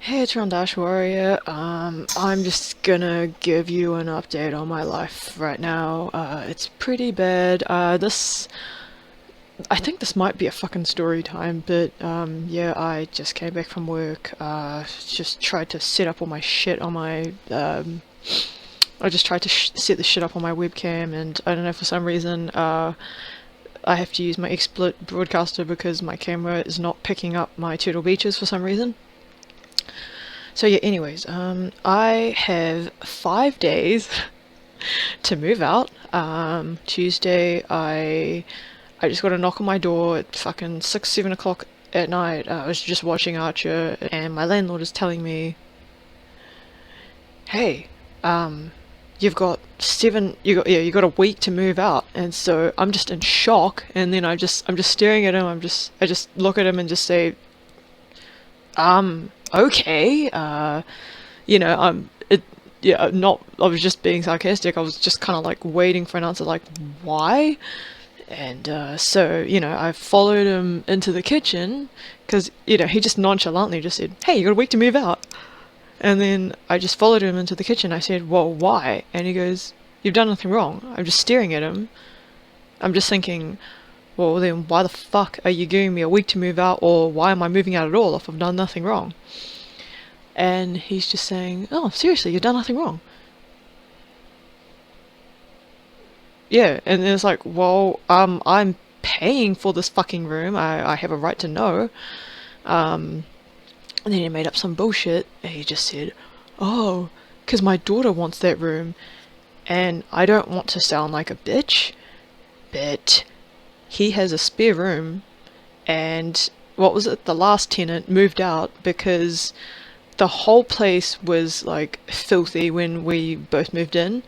Hey, it's Dash Warrior. I'm just gonna give you an update on my life right now. It's pretty bad. I think this might be a fucking story time, but, yeah, I just came back from work, just tried to set up all my shit on my, I just tried to set the shit up on my webcam, and I don't know, for some reason, I have to use my XSplit broadcaster because my camera is not picking up my Turtle Beaches for some reason. So yeah, anyways, I have 5 days to move out. Tuesday, I just got a knock on my door at fucking 6, 7 o'clock at night. I was just watching Archer, and my landlord is telling me, "Hey, you've got you got a week to move out." And so I'm just in shock, and then I'm just staring at him. I just look at him and just say, okay, yeah, not, I was just being sarcastic. I was just kind of like waiting for an answer, like, why? And I followed him into the kitchen because, he just nonchalantly just said, "Hey, you got a week to move out." And then I just followed him into the kitchen. I said, "Well, why?" And he goes, "You've done nothing wrong." I'm just staring at him. I'm just thinking, well, then why the fuck are you giving me a week to move out, or why am I moving out at all if I've done nothing wrong? And he's just saying, "Oh, seriously, you've done nothing wrong." Yeah, and then it's like, well, I'm paying for this fucking room. I have a right to know. And then he made up some bullshit, and he just said, "Oh, 'cause my daughter wants that room." And I don't want to sound like a bitch, but he has a spare room, and what was it? The last tenant moved out because the whole place was like filthy when we both moved in.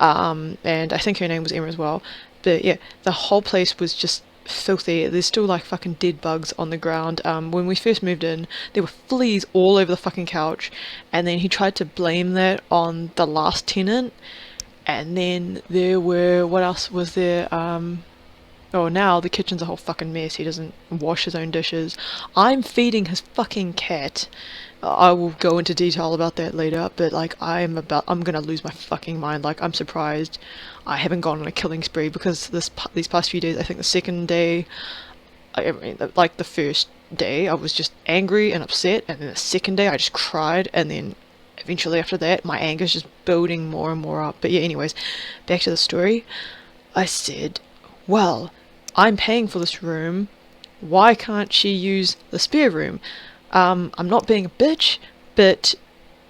And I think her name was Emma as well. But yeah, the whole place was just filthy. There's still like fucking dead bugs on the ground. When we first moved in, there were fleas all over the fucking couch, and then he tried to blame that on the last tenant. And then there were, what else was there? Oh, now the kitchen's a whole fucking mess. He doesn't wash his own dishes. I'm feeding his fucking cat. I will go into detail about that later, but like I'm gonna lose my fucking mind. Like, I'm surprised I haven't gone on a killing spree because these past few days, I think the second day, I mean, like the first day, I was just angry and upset, and then the second day, I just cried, and then eventually after that, my anger's just building more and more up. But yeah, anyways, back to the story. I said, "Well, I'm paying for this room. Why can't she use the spare room?" I'm not being a bitch, but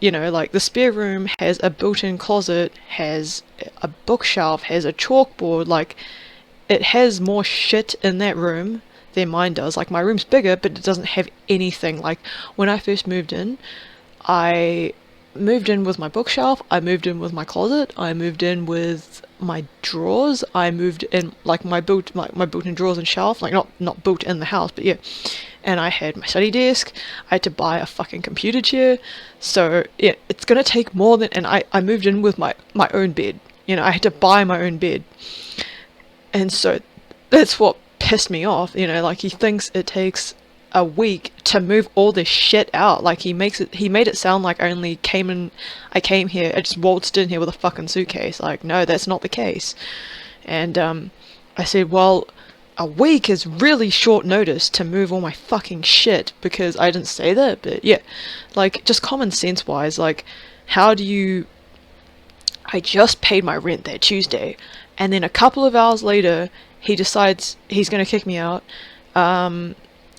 like, the spare room has a built-in closet, has a bookshelf, has a chalkboard. Like, it has more shit in that room than mine does. Like, my room's bigger, but it doesn't have anything. Like, when I first moved in, I moved in with my bookshelf, I moved in with my closet, I moved in with my drawers, I moved in like my built-in drawers and shelf, like not built in the house, but yeah. And I had my study desk. I had to buy a fucking computer chair. So yeah, it's gonna take more than, and I moved in with my own bed. I had to buy my own bed. And so that's what pissed me off. Like, he thinks it takes a week to move all this shit out. Like, he made it sound like I came here, I just waltzed in here with a fucking suitcase. Like, no, that's not the case. And I said, well, a week is really short notice to move all my fucking shit, because I didn't say that, but yeah, like, just common sense wise, like, how do you, I just paid my rent that Tuesday, and then a couple of hours later, he decides he's gonna kick me out.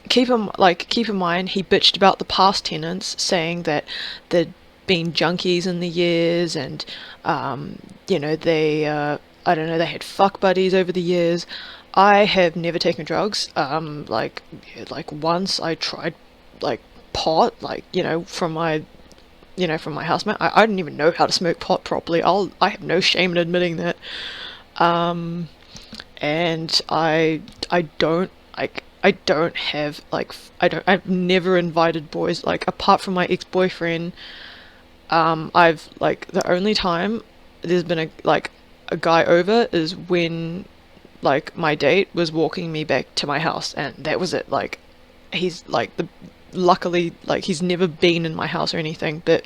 Keep in mind, he bitched about the past tenants, saying that there'd been junkies in the years, and they I don't know, they had fuck buddies over the years. I have never taken drugs. Like once I tried, like, pot, like, from my housemate. I didn't even know how to smoke pot properly. I have no shame in admitting that. Um, and I don't, like, I don't have, like, I've never invited boys, like, apart from my ex-boyfriend. I've, like, the only time there's been a guy over is when, like, my date was walking me back to my house, and that was it. Like, he's like luckily, like, he's never been in my house or anything, but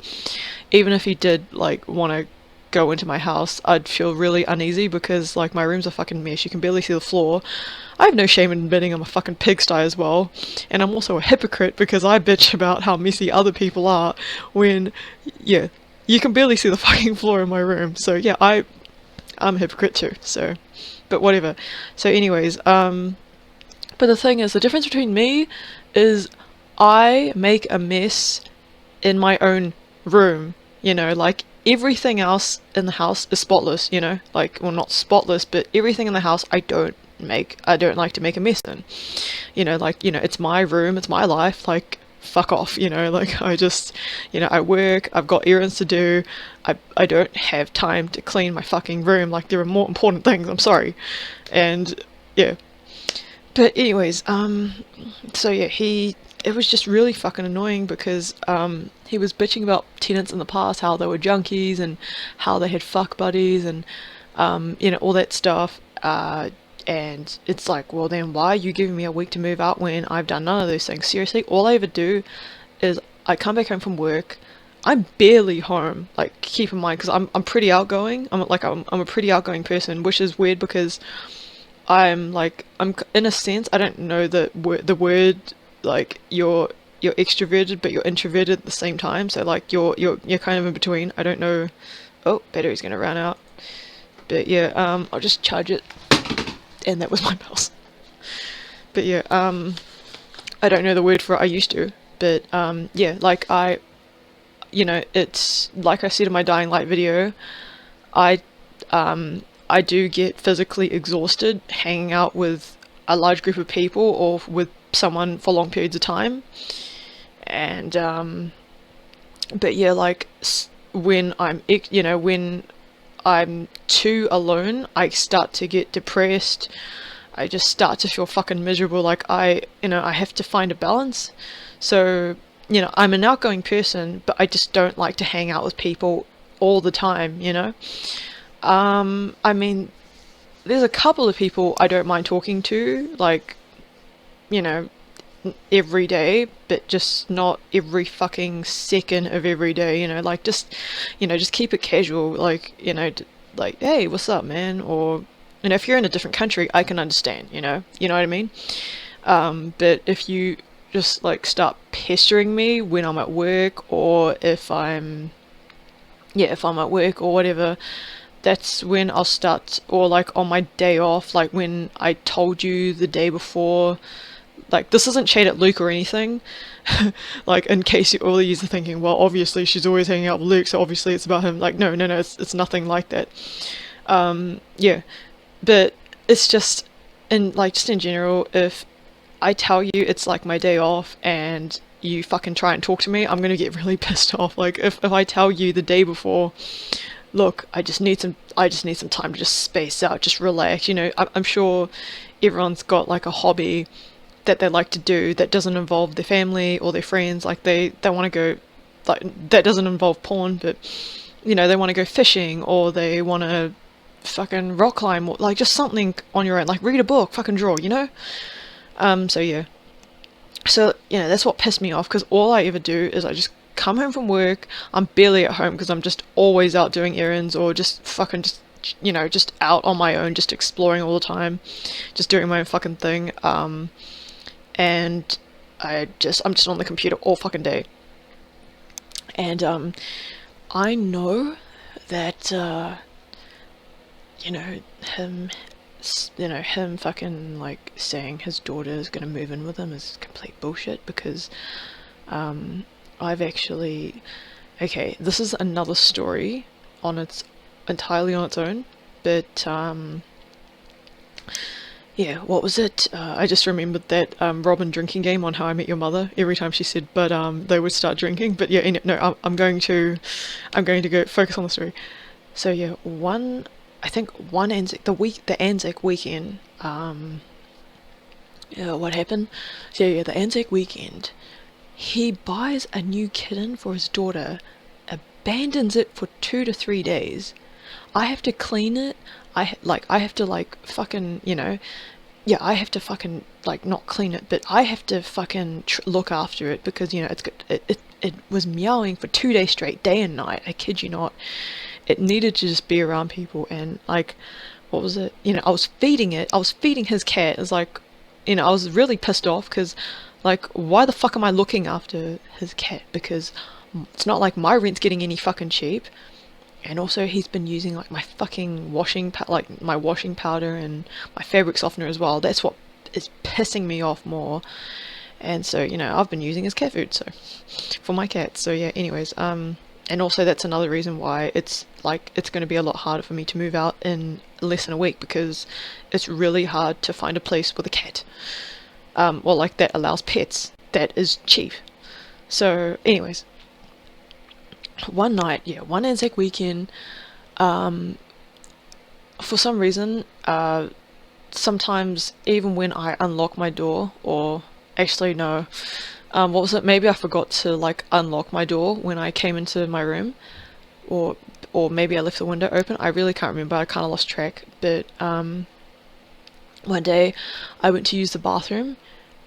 even if he did, like, want to go into my house, I'd feel really uneasy because, like, my room's a fucking mess. You can barely see the floor. I have no shame in admitting I'm a fucking pigsty as well. And I'm also a hypocrite because I bitch about how messy other people are when, yeah, you can barely see the fucking floor in my room. So, yeah, I'm a hypocrite too, so, but whatever. So anyways, but the thing is, the difference between me is I make a mess in my own room, you know, like everything else in the house is spotless, you know, like, well, not spotless, but everything in the house I don't like to make a mess in, you know, like, you know, it's my room, it's my life, like, fuck off, you know, like, I just, you know, I work, I've got errands to do, I don't have time to clean my fucking room, like, there are more important things, I'm sorry, and, yeah, but anyways, so yeah, it was just really fucking annoying because, he was bitching about tenants in the past, how they were junkies, and how they had fuck buddies, and, you know, all that stuff, and it's like, well then why are you giving me a week to move out when I've done none of those things? Seriously, all I ever do is I come back home from work. I'm barely home. Like, keep in mind, because I'm pretty outgoing. I'm a pretty outgoing person, which is weird because I'm in a sense, I don't know the word, like, you're extroverted but you're introverted at the same time. So like you're kind of in between. I don't know. Oh, battery's gonna run out. But yeah, I'll just charge it. And that was my mouse. But yeah, I don't know the word for it. I used to, but yeah, like you know, it's like I said in my Dying Light video, I I do get physically exhausted hanging out with a large group of people or with someone for long periods of time, and but yeah, like when you know, when I'm too alone, I start to get depressed. I just start to feel fucking miserable. Like, you know, I have to find a balance. So, you know, I'm an outgoing person, but I just don't like to hang out with people all the time, you know? I mean, there's a couple of people I don't mind talking to, like, you know, every day, but just not every fucking second of every day, you know, like, just, you know, just keep it casual, like, you know, like, hey, what's up, man? Or, you know, if you're in a different country, I can understand, you know what I mean? But if you just, like, start pestering me when I'm at work, or if I'm at work or whatever, that's when I'll start, or like on my day off, like when I told you the day before, like, this isn't shade at Luke or anything, like, in case all of you are thinking, well, obviously she's always hanging out with Luke, so obviously it's about him. Like, no, it's nothing like that. Yeah, but it's just, just in general, if I tell you it's like my day off and you fucking try and talk to me, I'm gonna get really pissed off. Like, if I tell you the day before, look, I just need some time to just space out, just relax, you know, I'm sure everyone's got like a hobby that they like to do that doesn't involve their family or their friends. Like, they want to go, like, that doesn't involve porn, but, you know, they want to go fishing, or they want to fucking rock climb, or like just something on your own, like read a book, fucking draw, you know? So yeah. So, you know, that's what pissed me off, because all I ever do is I just come home from work, I'm barely at home because I'm just always out doing errands, or just fucking just, you know, just out on my own, just exploring all the time, just doing my own fucking thing, and I'm just on the computer all fucking day. And I know that you know, him fucking, like, saying his daughter is gonna move in with him is complete bullshit, because I've actually, okay, this is another story entirely on its own, but yeah, what was it? I just remembered that Robin drinking game on How I Met Your Mother. Every time she said, but they would start drinking. But yeah, no, I'm going to go focus on the story. So yeah, I think one the Anzac weekend. Yeah, what happened? So yeah, the Anzac weekend, he buys a new kitten for his daughter, abandons it for 2 to 3 days. I have to clean it. I have to, like, fucking, you know, yeah, I have to fucking, like, not clean it, but I have to fucking look after it because, you know, it's good. It was meowing for 2 days straight, day and night. I kid you not. It needed to just be around people, and, like, what was it? You know, I was feeding it. I was feeding his cat. It was like, you know, I was really pissed off because, like, why the fuck am I looking after his cat? Because it's not like my rent's getting any fucking cheap. And also he's been using like my fucking like my washing powder and my fabric softener as well. That's what is pissing me off more. And so, you know, I've been using his cat food, so for my cats. So yeah, anyways, and also that's another reason why it's like it's going to be a lot harder for me to move out in less than a week, because it's really hard to find a place with a cat. Well, like that allows pets that is cheap. So anyways, one night, yeah, one Anzac weekend, for some reason, sometimes even when I unlock my door, or actually no, what was it? Maybe I forgot to like unlock my door when I came into my room, or maybe I left the window open. I really can't remember. I kind of lost track. But one day I went to use the bathroom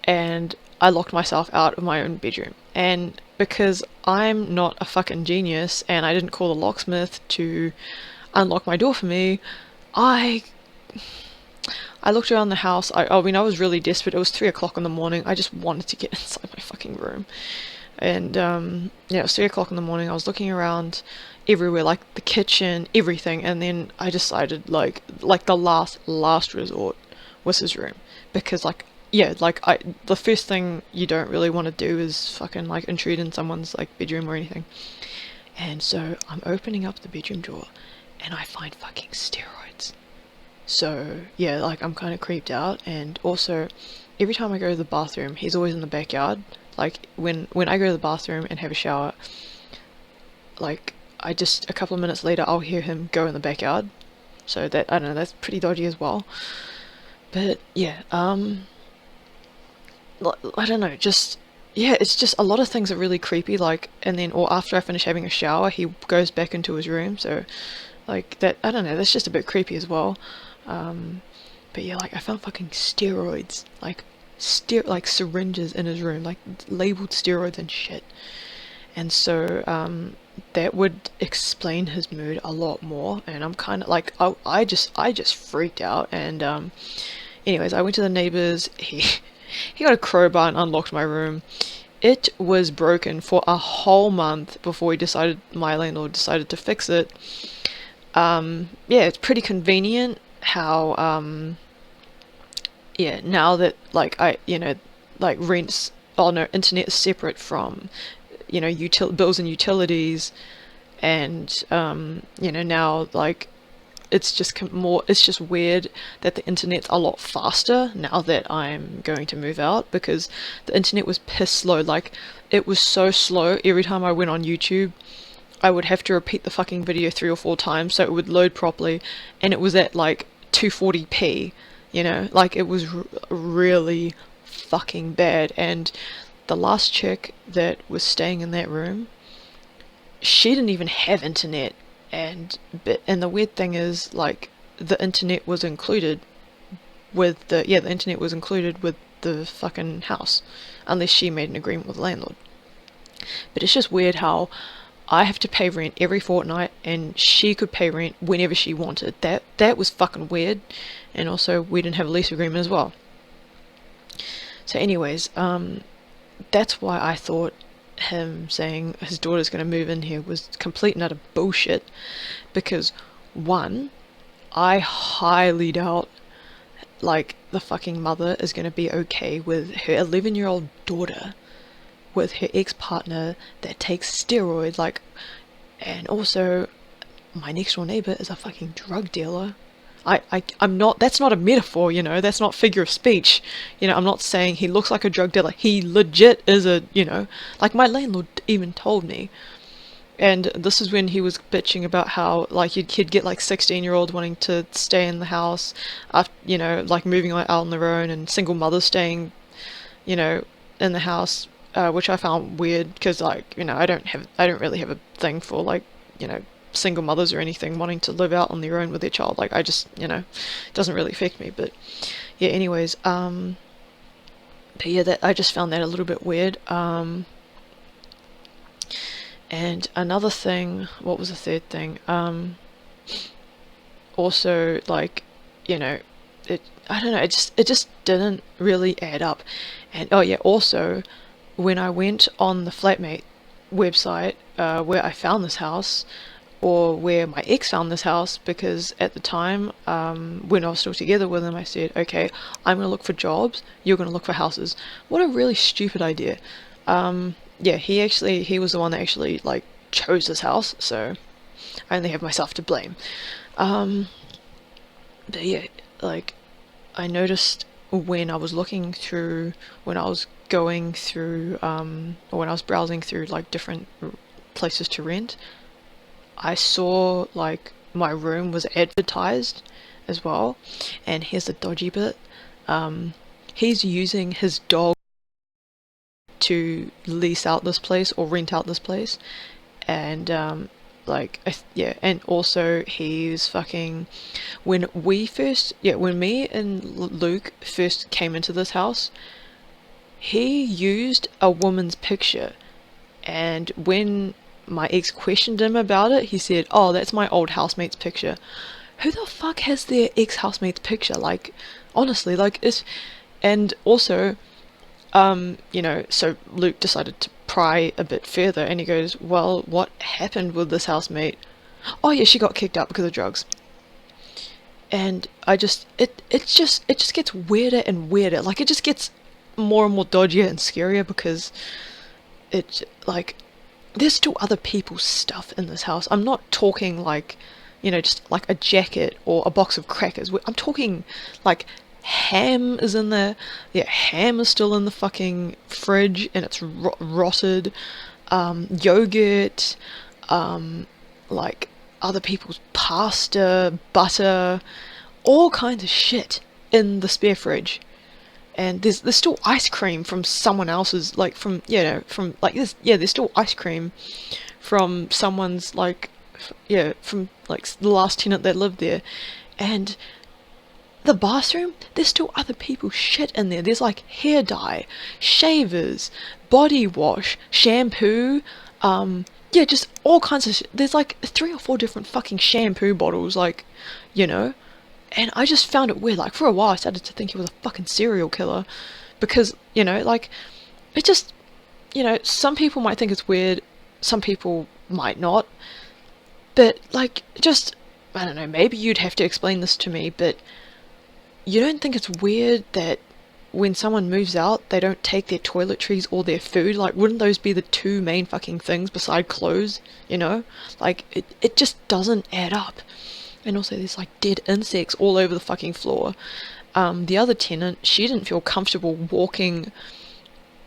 and I locked myself out of my own bedroom. And because I'm not a fucking genius and I didn't call the locksmith to unlock my door for me, I looked around the house. I mean, I was really desperate. It was 3 o'clock in the morning. I just wanted to get inside my fucking room. And yeah, it was 3 o'clock in the morning. I was looking around everywhere, like the kitchen, everything. And then I decided, like the last resort was his room, because like, yeah, like the first thing you don't really want to do is fucking like intrude in someone's like bedroom or anything. And so I'm opening up the bedroom door and I find fucking steroids. So yeah, like I'm kind of creeped out. And also every time I go to the bathroom, he's always in the backyard. Like when I go to the bathroom and have a shower, like I just a couple of minutes later I'll hear him go in the backyard. So that, I don't know, that's pretty dodgy as well. But yeah, I don't know, just yeah, it's just a lot of things are really creepy. Like, and then or after I finish having a shower, he goes back into his room. So like that, I don't know, that's just a bit creepy as well. But yeah, like I found fucking steroids, like like syringes in his room, like labeled steroids and shit. And so that would explain his mood a lot more. And I'm kind of like, I just freaked out. And anyways, I went to the neighbors. He got a crowbar and unlocked my room. It was broken for a whole month before my landlord decided to fix it. Yeah, it's pretty convenient how yeah, now that like like rents, oh no, internet is separate from, you know, bills and utilities. And now like it's just it's just weird that the internet's a lot faster now that I'm going to move out, because the internet was piss slow. Like it was so slow. Every time I went on YouTube, I would have to repeat the fucking video 3 or 4 times so it would load properly, and it was at like 240p, you know, like it was really fucking bad. And the last chick that was staying in that room, she didn't even have internet. And the weird thing is, like, the internet was included with the internet was included with the fucking house, unless she made an agreement with the landlord. But it's just weird how I have to pay rent every fortnight and she could pay rent whenever she wanted. That was fucking weird. And also we didn't have a lease agreement as well. So anyways, that's why I thought him saying his daughter's going to move in here was complete and utter bullshit. Because one, I highly doubt like the fucking mother is going to be okay with her 11-year-old daughter with her ex-partner that takes steroids. Like, and also my next door neighbor is a fucking drug dealer. I'm not, that's not a metaphor, you know, that's not figure of speech. You know, I'm not saying he looks like a drug dealer. He legit is a, you know, like my landlord even told me. And this is when he was bitching about how, like, he'd get, like, 16-year-olds wanting to stay in the house after, you know, like, moving out on their own, and single mothers staying, you know, in the house, which I found weird, because, like, you know, I don't really have a thing for, like, you know, single mothers or anything wanting to live out on their own with their child. Like, I just, you know, it doesn't really affect me. But yeah, anyways, but yeah, that I just found that a little bit weird. And another thing, what was the third thing? Also, like, you know, it, I don't know, it just didn't really add up. And oh yeah, also when I went on the flatmate website, where I found this house, or where my ex found this house, because at the time, when I was still together with him, I said, okay, I'm gonna look for jobs, you're gonna look for houses. What a really stupid idea. Yeah, he was the one that actually like chose this house, so I only have myself to blame. Um, but yeah, like I noticed when I was looking through, when I was going through, or when I was browsing through like different places to rent, I saw like my room was advertised as well. And here's the dodgy bit. He's using his dog to lease out this place or rent out this place. And like yeah, and also he's fucking, when me and Luke first came into this house, he used a woman's picture. And when my ex questioned him about it, he said, oh, that's my old housemate's picture. Who the fuck has their ex housemate's picture? Like, honestly, like, it's. And also, so Luke decided to pry a bit further, and he goes, well, what happened with this housemate? Oh yeah, she got kicked out because of drugs. And it just gets weirder and weirder. Like, it just gets more and more dodgier and scarier, because it, like, there's still other people's stuff in this house. I'm not talking like, just like a jacket or a box of crackers. I'm talking like ham is in there. Yeah, ham is still in the fucking fridge and it's rotted. Yogurt, like other people's pasta, butter, all kinds of shit in the spare fridge. And there's still ice cream from someone else's, like, from, from like this. Yeah, there's still ice cream from someone's, like, from like the last tenant that lived there. And the bathroom, there's still other people's shit in there. There's like hair dye, shavers, body wash, shampoo, yeah, just all kinds of there's like 3 or 4 different fucking shampoo bottles, like, you know and I just found it weird. Like, for a while I started to think he was a fucking serial killer, because, like, it just, some people might think it's weird, some people might not, but, like, just, I don't know, maybe you'd have to explain this to me, but you don't think it's weird that when someone moves out, they don't take their toiletries or their food? Like, wouldn't those be the 2 main fucking things beside clothes, Like, it just doesn't add up. And also there's like dead insects all over the fucking floor. The other tenant, she didn't feel comfortable walking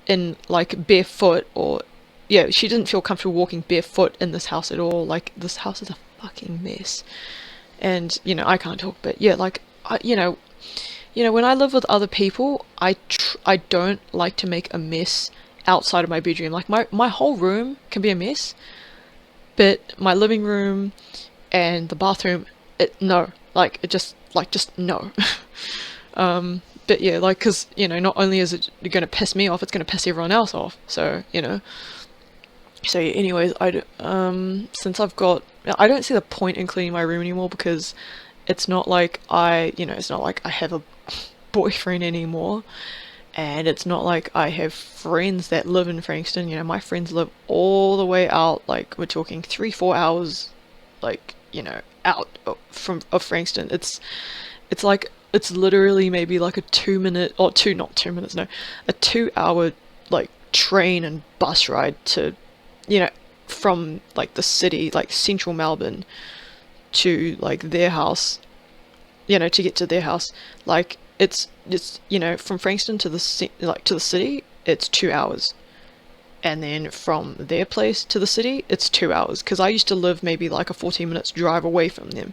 in like barefoot, or yeah, she didn't feel comfortable walking barefoot in this house at all. Like, this house is a fucking mess. And I can't talk, but yeah, like, when I live with other people, I don't like to make a mess outside of my bedroom. Like, my whole room can be a mess, but my living room and the bathroom, no, like, just no. But yeah, like, because, not only is it going to piss me off, it's going to piss everyone else off. So, so yeah, anyways, since I don't see the point in cleaning my room anymore, because it's not like it's not like I have a boyfriend anymore, and it's not like I have friends that live in Frankston. My friends live all the way out, like, we're talking 3-4 hours, like, out of Frankston. It's like, it's literally maybe like a 2 minute, or not 2 minutes, no, a 2 hour like train and bus ride to, from like the city, like central Melbourne, to like their house, to get to their house. Like, it's from Frankston to to the city, it's 2 hours. And then from their place to the city, it's 2 hours. Because I used to live maybe like a 14 minutes drive away from them,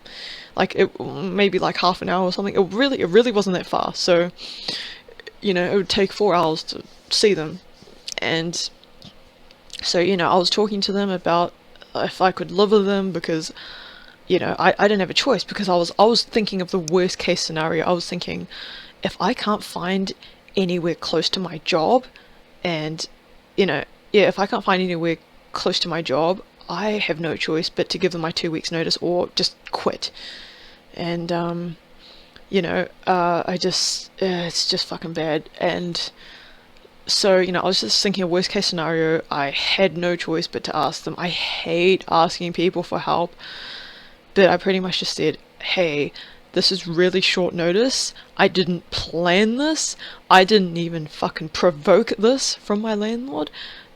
like, maybe like half an hour or something. It really wasn't that far. So, it would take 4 hours to see them. And so, I was talking to them about if I could live with them, because, I didn't have a choice, because I was thinking of the worst case scenario. I was thinking, if I can't find anywhere close to my job, and, you know, yeah, if I can't find anywhere close to my job, I have no choice but to give them my 2 weeks notice or just quit. And, it's just fucking bad. And so, I was just thinking a worst case scenario. I had no choice but to ask them. I hate asking people for help, but I pretty much just said, hey, this is really short notice. I didn't plan this. I didn't even fucking provoke this from my landlord.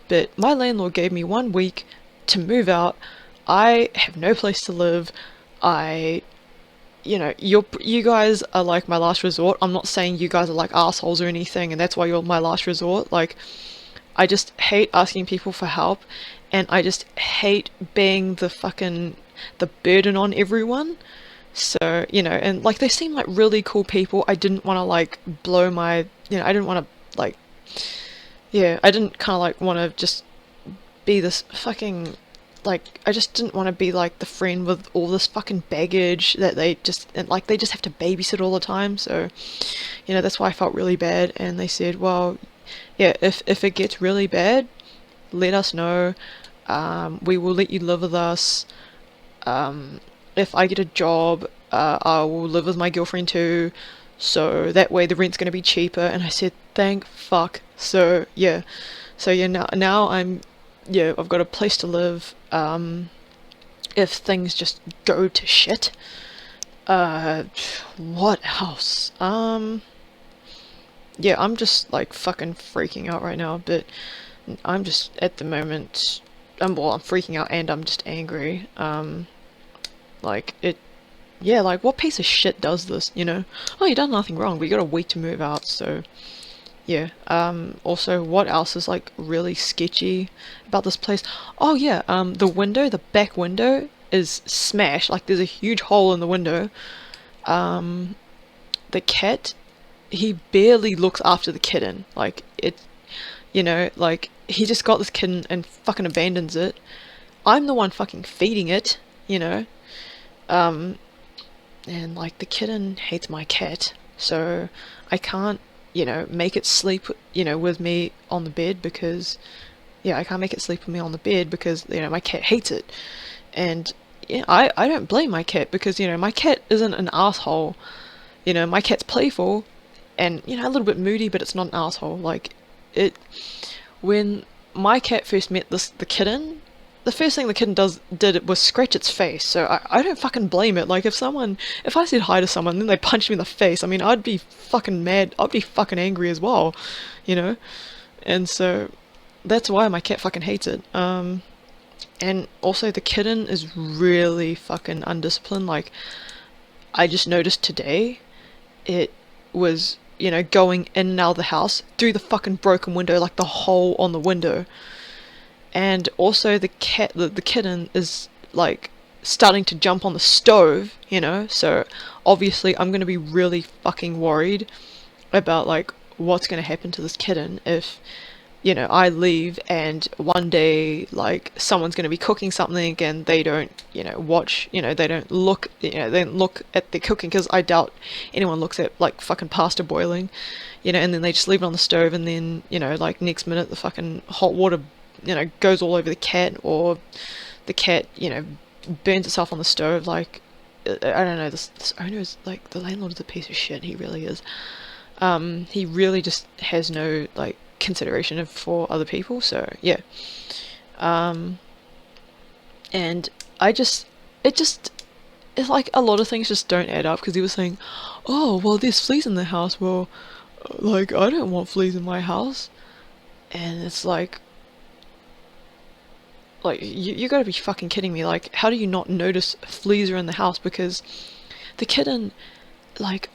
But my landlord gave me 1 week to move out. I have no place to live. You guys are like my last resort. I'm not saying you guys are like assholes or anything, and that's why you're my last resort. Like, I just hate asking people for help, and I just hate being the burden on everyone. So, and like they seem like really cool people. I didn't want to like blow my, I didn't want to like, yeah, I didn't kind of like want to just be this fucking, like, I just didn't want to be like the friend with all this fucking baggage that they just have to babysit all the time. So, that's why I felt really bad. And they said, well, yeah, if it gets really bad, let us know. We will let you live with us. If I get a job, I will live with my girlfriend too, so that way the rent's going to be cheaper. And I said, thank fuck. So yeah, now I've got a place to live. If things just go to shit, what else? Yeah, I'm just like fucking freaking out right now, but I'm just at the moment, I'm freaking out and I'm just angry. Like it, yeah, like what piece of shit does this, Oh, you done nothing wrong, but you got a week to move out, so yeah. Also, what else is like really sketchy about this place? Oh yeah, the back window is smashed, like there's a huge hole in the window. The cat, he barely looks after the kitten, like like he just got this kitten and fucking abandons it. I'm the one fucking feeding it, and like the kitten hates my cat, so I can't, make it sleep, with me on the bed because, yeah, I can't make it sleep with me on the bed because, my cat hates it. And yeah, I don't blame my cat because, my cat isn't an asshole. My cat's playful and, a little bit moody, but it's not an asshole. Like, when my cat first met the kitten, the first thing the kitten did was scratch its face. So I don't fucking blame it. Like, if I said hi to someone and then they punched me in the face, I mean, I'd be fucking mad. I'd be fucking angry as well, And so that's why my cat fucking hates it. And also the kitten is really fucking undisciplined. Like, I just noticed today it was, going in and out of the house through the fucking broken window, like the hole on the window. And also the kitten is like starting to jump on the stove, so obviously I'm going to be really fucking worried about like what's going to happen to this kitten if, I leave and one day like someone's going to be cooking something and they don't, watch, they don't look, they don't look at the cooking, because I doubt anyone looks at like fucking pasta boiling, and then they just leave it on the stove, and then, like next minute the fucking hot water, goes all over the cat, or the cat, burns itself on the stove. Like, I don't know, this owner is like, the landlord is a piece of shit, he really is. He really just has no like consideration for other people, so yeah. And it's like a lot of things just don't add up, because he was saying, oh well, there's fleas in the house. Well, like, I don't want fleas in my house. And it's like you gotta be fucking kidding me. Like, how do you not notice fleas are in the house? Because the kitten, like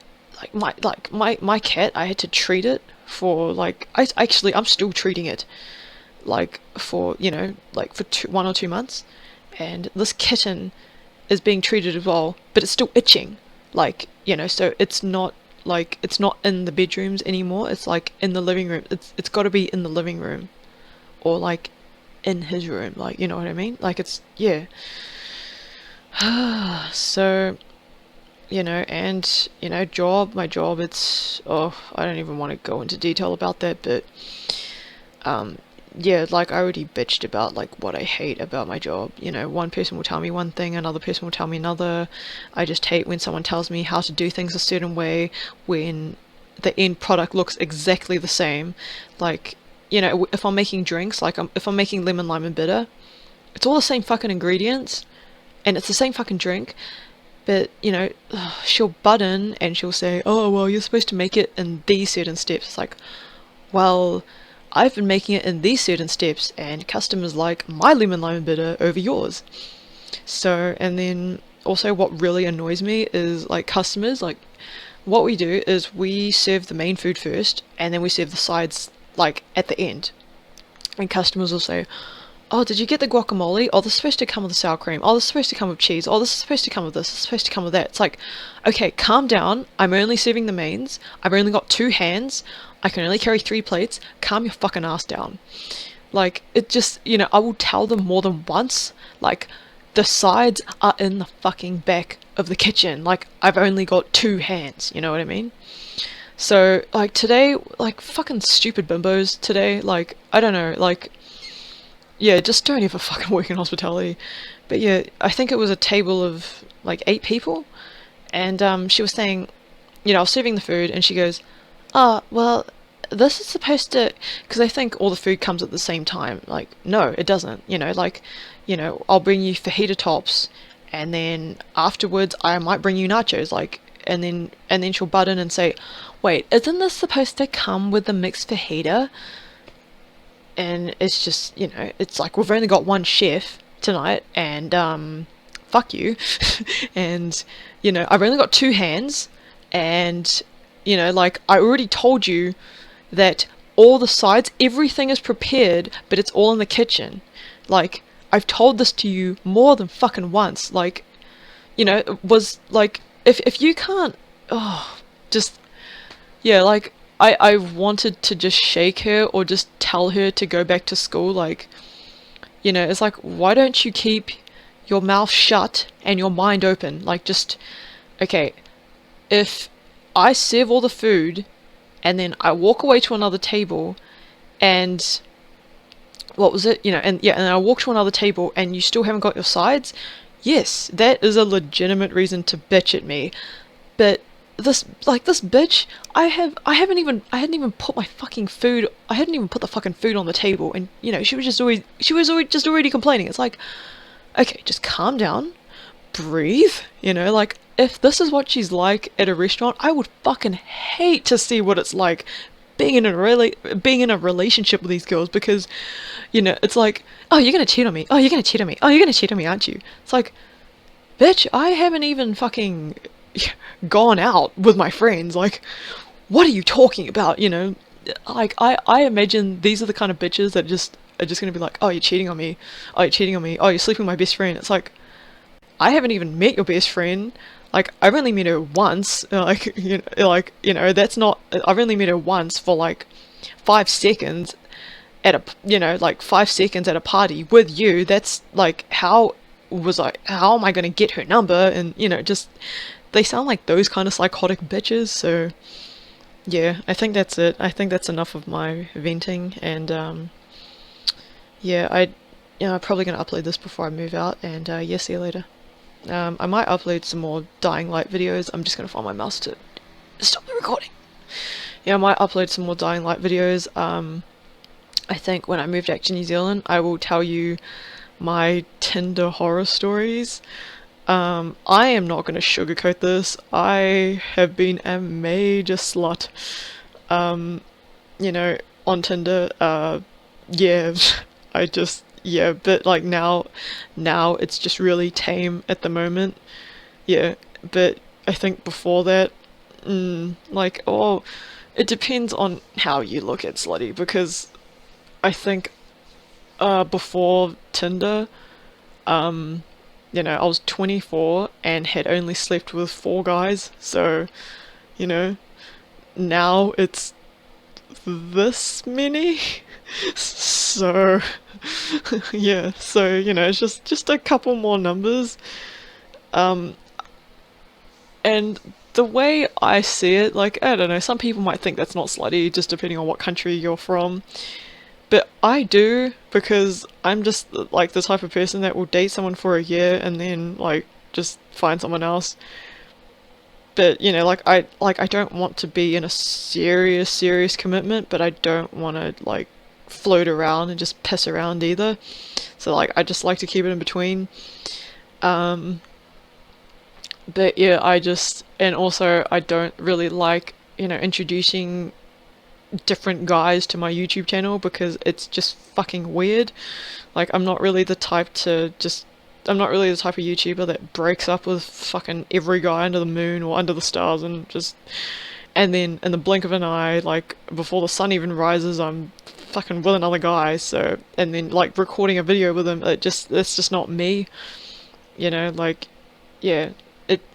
my cat, I had to treat it for like, I'm still treating it like for, like for 1 or 2 months, and this kitten is being treated as well, but it's still itching, like, so it's not in the bedrooms anymore, it's like in the living room. It's got to be in the living room, or like in his room, like, you know what I mean? Like, it's, yeah. So you know, and, you know, my job, it's, oh, I don't even want to go into detail about that, but, yeah, like, I already bitched about, like, what I hate about my job. You know, one person will tell me one thing, another person will tell me another. I just hate when someone tells me how to do things a certain way when the end product looks exactly the same. Like, you know, if I'm making drinks, like, if I'm making lemon, lime, and bitter, it's all the same fucking ingredients, and it's the same fucking drink, but, you know, she'll butt in and she'll say, oh, well, you're supposed to make it in these certain steps. It's like, well, I've been making it in these certain steps, and customers like my lemon lime bitter over yours. So, and then also what really annoys me is, like, customers, like, what we do is we serve the main food first, and then we serve the sides, like, at the end. And customers will say, oh, did you get the guacamole? Oh, this is supposed to come with the sour cream. Oh, this is supposed to come with cheese. Oh, this is supposed to come with this. This is supposed to come with that. It's like, okay, calm down. I'm only serving the mains. I've only got 2 hands. I can only carry 3 plates. Calm your fucking ass down. Like, it just, you know, I will tell them more than once, like, the sides are in the fucking back of the kitchen. Like, I've only got 2 hands. You know what I mean? So, like, today, like, fucking stupid bimbos today. Like, I don't know, like, yeah, just don't ever fucking work in hospitality. But yeah, I think it was a table of like 8 people, and she was saying, you know, I was serving the food, and she goes, "Ah, well, this is supposed to," because I think all the food comes at the same time. Like, no, it doesn't. You know, like, you know, I'll bring you fajita tops, and then afterwards I might bring you nachos. Like, and then she'll butt in and say, "Wait, isn't this supposed to come with the mixed fajita?" And it's just, you know, it's like, we've only got one chef tonight, and fuck you. And, you know, I've only got 2 hands, and, you know, like, I already told you that all the sides, everything is prepared, but it's all in the kitchen. Like, I've told this to you more than fucking once. Like, you know, it was like, if you can't, oh, just, yeah, like, I wanted to just shake her or just tell her to go back to school. Like, you know, it's like, why don't you keep your mouth shut and your mind open? Like, just, okay, if I serve all the food and then I walk away to another table, and what was it? You know, and yeah, and I walk to another table and you still haven't got your sides, yes, that is a legitimate reason to bitch at me. But this, like, this bitch, I hadn't even put my fucking food, I hadn't even put the fucking food on the table, and, you know, she was just already complaining. It's like, okay, just calm down, breathe, you know, like, if this is what she's like at a restaurant, I would fucking hate to see what it's like being in a relationship with these girls, because, you know, it's like, oh, you're gonna cheat on me, oh, you're gonna cheat on me, oh, you're gonna cheat on me, aren't you? It's like, bitch, I haven't even fucking gone out with my friends. Like, what are you talking about? You know, like, I imagine these are the kind of bitches that just are just gonna be like, oh, you're cheating on me, oh, you're cheating on me, oh, you're sleeping with my best friend. It's like, I haven't even met your best friend. Like, I've only met her once. That's not. I've only met her once for like 5 seconds at a, you know, like 5 seconds at a party with you. That's like, how am I gonna get her number? And, you know, just, they sound like those kind of psychotic bitches. So yeah, I think that's it. I think that's enough of my venting. And yeah, I'm probably gonna upload this before I move out. And yeah, see you later. I might upload some more Dying Light videos. I'm just gonna find my mouse to stop the recording. Yeah, I might upload some more Dying Light videos. I think when I move back to New Zealand, I will tell you my Tinder horror stories. I am not going to sugarcoat this. I have been a major slut, you know, on Tinder. Yeah, yeah, but like now it's just really tame at the moment. Yeah, but I think before that, like, oh, it depends on how you look at slutty, because I think, before Tinder, you know, I was 24 and had only slept with 4 guys, so, you know, now it's this many. So yeah, so, you know, it's just a couple more numbers. And the way I see it, like, I don't know, some people might think that's not slutty, just depending on what country you're from. But I do, because I'm just like the type of person that will date someone for a year and then like just find someone else. But you know, I don't want to be in a serious commitment, but I don't want to like float around and just piss around either. So like I just like to keep it in between. Um, but yeah, and also I don't really like, introducing different guys to my YouTube channel because it's just fucking weird. Like I'm not really the type of YouTuber that breaks up with fucking every guy under the moon or under the stars and then in the blink of an eye, like before the sun even rises, I'm fucking with another guy. So and then like recording a video with him, it's just not me. Like yeah,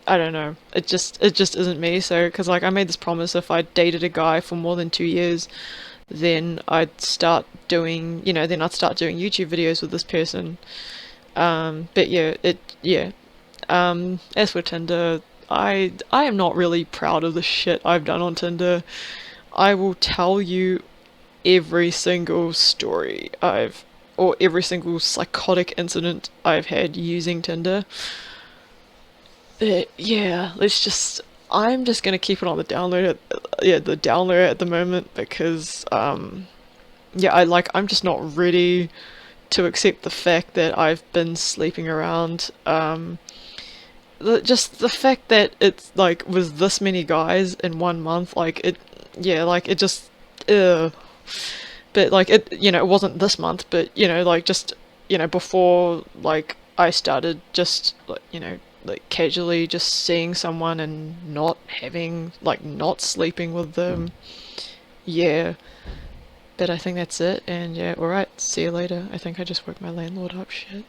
I don't know. It just isn't me. So because like I made this promise, if I dated a guy for more than 2 years, then I'd start doing YouTube videos with this person. But yeah. As for Tinder, I am not really proud of the shit I've done on Tinder. I will tell you every single story or every single psychotic incident I've had using Tinder. Yeah, I'm just gonna keep it on the download the download at the moment because yeah, I'm just not ready to accept the fact that I've been sleeping around. Just the fact that it's like was this many guys in 1 month, yeah, like it just, ugh. But like it wasn't this month, but like just, before like I started just like casually just seeing someone and not sleeping with them. Yeah, but I think that's it. And yeah, alright, see you later. I think I just woke my landlord up. Shit.